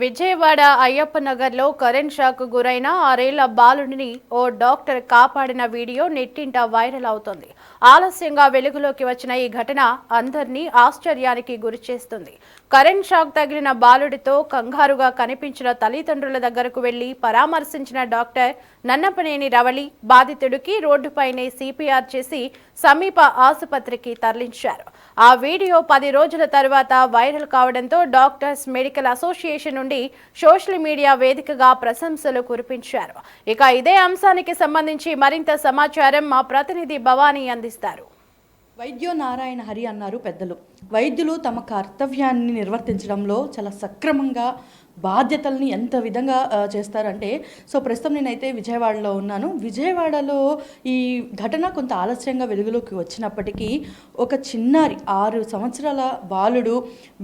విజయవాడ అయ్యప్ప నగర్లో current shock గురైన 6 ఏళ్ల బాలుడిని ఓ డాక్టర్ కాపాడిన వీడియో నెట్టింట వైరల్ అవుతోంది. ఆలస్యంగా వెలుగులోకి వచ్చిన ఈ ఘటన అందరినీ ఆశ్చర్యానికి గురిచేస్తుంది. కరెంట్ షాక్ తగిలిన బాలుడితో కంగారుగా కనిపించిన తల్లిదండ్రుల దగ్గరకు వెళ్లి పరామర్శించిన డాక్టర్ నన్నపనేని రవళి బాధితుడికి రోడ్డుపైనే సిపిఆర్ చేసి సమీప ఆసుపత్రికి తరలించారు. ఆ వీడియో 10 రోజుల తర్వాత వైరల్ కావడంతో డాక్టర్స్ మెడికల్ అసోసియేషన్ నుండి సోషల్ మీడియా వేదికగా ప్రశంసలు కురిపించారు. ఇక ఇదే అంశానికి సంబంధించి మరింత సమాచారం మా ప్రతినిధి భవానీ అందిస్తారు. వైద్యో నారాయణ హరి అన్నారు పెద్దలు. వైద్యులు తమ కర్తవ్యాన్ని నిర్వర్తించడంలో చాలా సక్రమంగా బాధ్యతల్ని ఎంత విధంగా చేస్తారంటే, ప్రస్తుతం నేనైతే విజయవాడలో ఉన్నాను. విజయవాడలో ఈ ఘటన కొంత ఆలస్యంగా వెలుగులోకి వచ్చినప్పటికీ ఒక చిన్నారి 6 సంవత్సరాల బాలుడు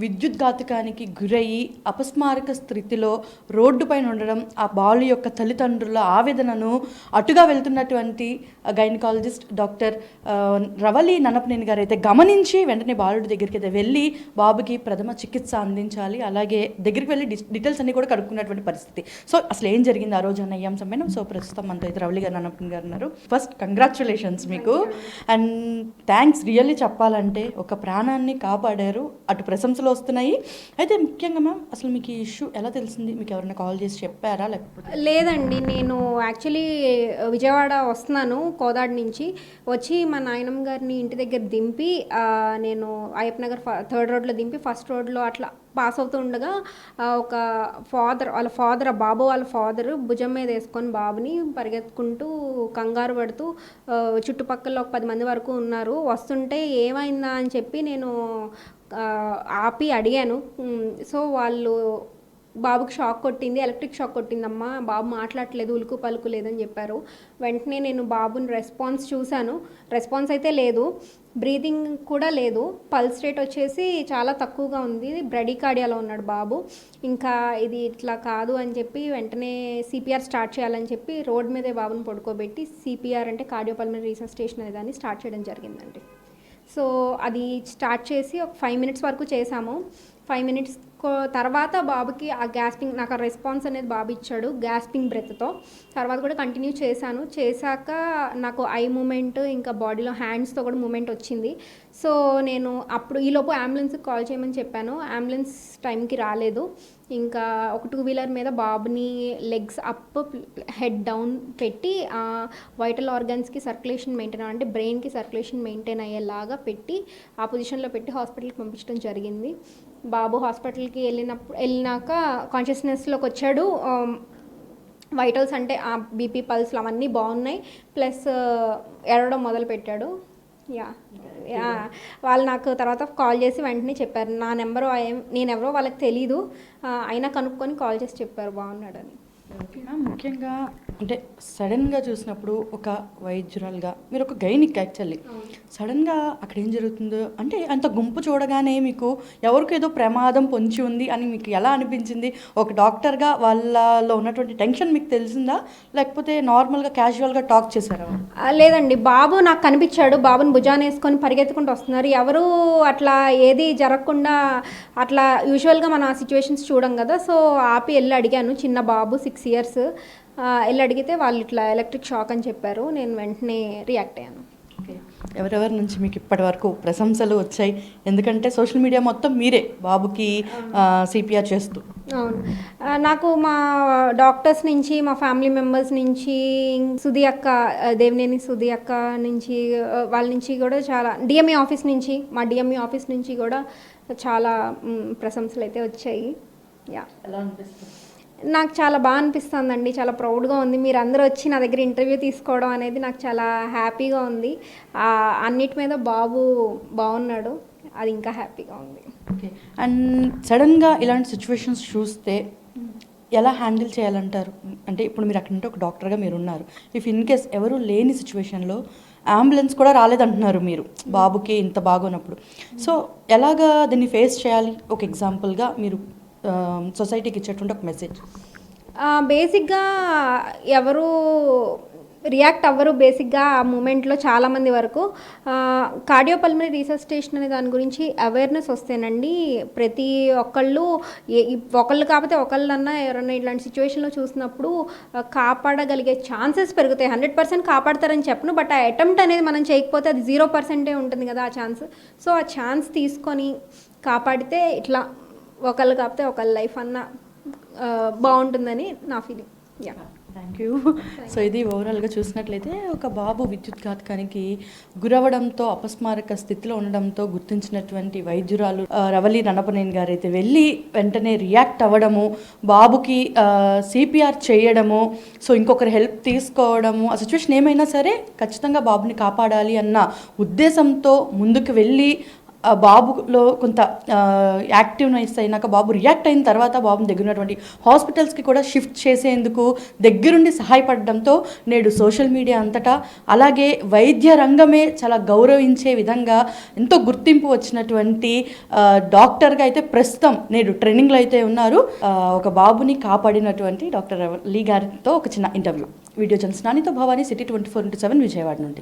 విద్యుద్ఘాతకానికి గురయ్యి అపస్మారక స్థితిలో రోడ్డుపైన ఉండడం, ఆ బాలు యొక్క తల్లిదండ్రుల ఆవేదనను అటుగా వెళ్తున్నటువంటి గైనకాలజిస్ట్ డాక్టర్ రవళి నన్నపనేని గారు అయితే గమనించి వెంటనే బాలుడి దగ్గరికి అయితే వెళ్ళి బాబుకి ప్రథమ చికిత్స అందించాలి, అలాగే దగ్గరికి వెళ్ళి డీటెయిల్స్ అన్ని కూడా కడుక్కున్నటువంటి పరిస్థితి. అసలు ఏం జరిగింది ఆ రోజు అన్న ఈ అంశం పైన ప్రస్తుతం మనతో అయితే రవళి గారు నన్నపనేని గారు ఉన్నారు. ఫస్ట్ కంగ్రాచులేషన్స్ మీకు, అండ్ థ్యాంక్స్ రియల్లీ చెప్పాలంటే ఒక ప్రాణాన్ని కాపాడారు, అటు ప్రశంసలు వస్తున్నాయి. అయితే ముఖ్యంగా మ్యామ్, అసలు మీకు ఈ ఇష్యూ ఎలా తెలిసింది? మీకు ఎవరైనా కాల్ చేసి చెప్పారా లేకపోతే? లేదండి, నేను యాక్చువల్లీ విజయవాడ వస్తున్నాను కోదాడ నుంచి. వచ్చి మా నాయనమ్మ గారిని ఇంటి దగ్గర దింపి నేను అయ్యప్ప నగర్ 3rd రోడ్లో దింపి 1st రోడ్లో అట్లా పాస్ అవుతూ ఉండగా ఒక వాళ్ళ బాబు వాళ్ళ ఫాదర్ భుజం మీద వేసుకొని బాబుని పరిగెత్తుకుంటూ కంగారు పడుతూ చుట్టుపక్కల ఒక 10 మంది వరకు ఉన్నారు. వస్తుంటే ఏమైందా అని చెప్పి నేను ఆపి అడిగాను. వాళ్ళు బాబుకి షాక్ కొట్టింది, ఎలక్ట్రిక్ షాక్ కొట్టిందమ్మా, బాబు మాట్లాడట్లేదు, ఉలుకు పలుకు లేదని చెప్పారు. వెంటనే నేను బాబుని రెస్పాన్స్ చూశాను. రెస్పాన్స్ అయితే లేదు, బ్రీతింగ్ కూడా లేదు, పల్స్ రేట్ వచ్చేసి చాలా తక్కువగా ఉంది, బ్రెడీకార్డియాలో ఉన్నాడు బాబు. ఇంకా ఇది ఇట్లా కాదు అని చెప్పి వెంటనే సిపిఆర్ స్టార్ట్ చేయాలని చెప్పి రోడ్ మీదే బాబుని పడుకోబెట్టి సిపిఆర్ అంటే కార్డియోపల్మనరీ రిససిటేషన్ అనే దాన్ని స్టార్ట్ చేయడం జరిగిందండి. అది స్టార్ట్ చేసి ఒక 5 మినిట్స్ వరకు చేశాము. 5 మినిట్స్ తర్వాత బాబుకి ఆ గ్యాస్పింగ్, నాకు ఆ రెస్పాన్స్ అనేది బాబు ఇచ్చాడు గ్యాస్పింగ్ బ్రెత్తో. తర్వాత కూడా కంటిన్యూ చేశాను. చేశాక నాకు ఐ మూమెంట్ ఇంకా బాడీలో హ్యాండ్స్తో కూడా మూమెంట్ వచ్చింది. నేను అప్పుడు ఈలోపు అంబులెన్స్కి కాల్ చేయమని చెప్పాను. అంబులెన్స్ టైంకి రాలేదు. ఇంకా ఒక 2-వీలర్ మీద బాబుని లెగ్స్ అప్ హెడ్ డౌన్ పెట్టి వైటల్ ఆర్గన్స్కి సర్క్యులేషన్ మెయింటైన్ అంటే బ్రెయిన్కి సర్క్యులేషన్ మెయింటైన్ అయ్యేలాగా పెట్టి ఆ పొజిషన్లో పెట్టి హాస్పిటల్కి పంపించడం జరిగింది. బాబు హాస్పిటల్కి వెళ్ళినాక కాన్షియస్నెస్లోకి వచ్చాడు. వైటల్స్ అంటే ఆ బీపీ పల్స్లు అవన్నీ బాగున్నాయి, ప్లస్ ఎడవడం మొదలుపెట్టాడు. వాళ్ళు నాకు తర్వాత కాల్ చేసి వెంటనే చెప్పారు. నా నెంబరు నేనెవరో వాళ్ళకి తెలీదు, అయినా కనుక్కొని కాల్ చేసి చెప్పారు బాగున్నాడని. ముఖ్యంగా అంటే సడన్గా చూసినప్పుడు ఒక వైద్యురాలుగా మీరు ఒక గైనిక్, యాక్చువల్లీ సడన్గా అక్కడ ఏం జరుగుతుందో అంటే అంత గుంపు చూడగానే మీకు ఎవరికి ఏదో ప్రమాదం పొంచి ఉంది అని మీకు ఎలా అనిపించింది? ఒక డాక్టర్గా వాళ్ళలో ఉన్నటువంటి టెన్షన్ మీకు తెలిసిందా, లేకపోతే నార్మల్గా క్యాజువల్గా టాక్ చేశారా? లేదండి, బాబు నాకు కనిపించాడు. బాబుని భుజాన్ని వేసుకొని పరిగెత్తుకుంటూ వస్తున్నారు. ఎవరు అట్లా ఏది జరగకుండా, అట్లా యూజువల్గా మన సిచ్యువేషన్స్ చూడం కదా. ఆపి వెళ్ళి అడిగాను. చిన్న బాబు 6 ఇయర్స్, వెళ్ళి అడిగితే వాళ్ళు ఇట్లా ఎలక్ట్రిక్ షాక్ అని చెప్పారు. నేను వెంటనే రియాక్ట్ అయ్యాను. ఎవరెవరి నుంచి మీకు ఇప్పటి వరకు ప్రశంసలు వచ్చాయి? ఎందుకంటే సోషల్ మీడియా మొత్తం మీరే బాబుకి సిపిఆర్ చేస్తూ. అవును, నాకు మా డాక్టర్స్ నుంచి, మా ఫ్యామిలీ మెంబర్స్ నుంచి, సుధీ అక్క, దేవినేని సుధీ అక్క నుంచి, వాళ్ళ నుంచి కూడా చాలా, డిఎంఈ ఆఫీస్ నుంచి, మా డిఎంఈ ఆఫీస్ నుంచి కూడా చాలా ప్రశంసలు అయితే వచ్చాయి. ఎలా అనిపిస్తుంది? నాకు చాలా బాగా అనిపిస్తుందండి, చాలా ప్రౌడ్గా ఉంది. మీరు అందరూ వచ్చి నా దగ్గర ఇంటర్వ్యూ తీసుకోవడం అనేది నాకు చాలా హ్యాపీగా ఉంది. అన్నిటి మీద బాబు బాగున్నాడు, అది ఇంకా హ్యాపీగా ఉంది. ఓకే, అండ్ సడన్గా ఇలాంటి సిచ్యువేషన్స్ చూస్తే ఎలా హ్యాండిల్ చేయాలంటారు? అంటే ఇప్పుడు మీరు అక్కడ ఒక డాక్టర్గా మీరు ఉన్నారు, ఇఫ్ ఇన్ కేస్ ఎవరు లేని సిచ్యువేషన్లో అంబులెన్స్ కూడా రాలేదంటున్నారు మీరు బాబుకి ఇంత బాగున్నప్పుడు, ఎలాగా దీన్ని ఫేస్ చేయాలి? ఒక ఎగ్జాంపుల్గా మీరు సొసైటీకి ఇచ్చేటువంటి ఒక మెసేజ్. బేసిక్గా ఎవరు రియాక్ట్ అవ్వరు బేసిక్గా ఆ మూమెంట్లో చాలామంది వరకు. కార్డియోపల్మరీ రీసస్టేషన్ అనే దాని గురించి అవేర్నెస్ వస్తేనండి ప్రతి ఒక్కళ్ళు ఒకళ్ళు కాకపోతే ఒకళ్ళన్నా ఎవరన్నా ఇట్లాంటి సిచ్యువేషన్లో చూసినప్పుడు కాపాడగలిగే ఛాన్సెస్ పెరుగుతాయి. 100% కాపాడతారని చెప్పను, బట్ ఆ అటెంప్ట్ అనేది మనం చేయకపోతే అది 0% ఉంటుంది కదా ఆ ఛాన్స్. సో ఆ ఛాన్స్ తీసుకొని కాపాడితే ఇట్లా ఒకళ్ళు కాకపోతే ఒకళ్ళ లైఫ్ అన్న బాగుంటుందని నా feeling. Yeah, thank you. So ఇది ఓవరాల్గా చూసినట్లయితే ఒక బాబు విద్యుత్ఘాతకానికి గురవడంతో అపస్మారక స్థితిలో ఉండడంతో గుర్తించినటువంటి వైద్యురాలు రవలి రణపనేని గారు అయితే వెళ్ళి వెంటనే రియాక్ట్ అవ్వడము, బాబుకి సిపిఆర్ చేయడము, సో ఇంకొకరి హెల్ప్ తీసుకోవడము, ఆ సిచ్యువేషన్ ఏమైనా సరే ఖచ్చితంగా బాబుని కాపాడాలి అన్న ఉద్దేశంతో ముందుకు వెళ్ళి బాబులో కొంత యాక్టివ్నెస్ అయినాక బాబు రియాక్ట్ అయిన తర్వాత బాబుని దగ్గరున్నటువంటి హాస్పిటల్స్కి కూడా షిఫ్ట్ చేసేందుకు దగ్గరుండి సహాయపడడంతో నేడు సోషల్ మీడియా అంతటా అలాగే వైద్య రంగమే చాలా గౌరవించే విధంగా ఎంతో గుర్తింపు వచ్చినటువంటి డాక్టర్గా అయితే ప్రస్తుతం నేడు ట్రైనింగ్లో అయితే ఉన్నారు. ఒక బాబుని కాపాడినటువంటి డాక్టర్ లీ గారితో ఒక చిన్న ఇంటర్వ్యూ. వీడియో జర్నలిస్ట్ నానితో భవానీ, సిటీ 24/7 విజయవాడ నుండి.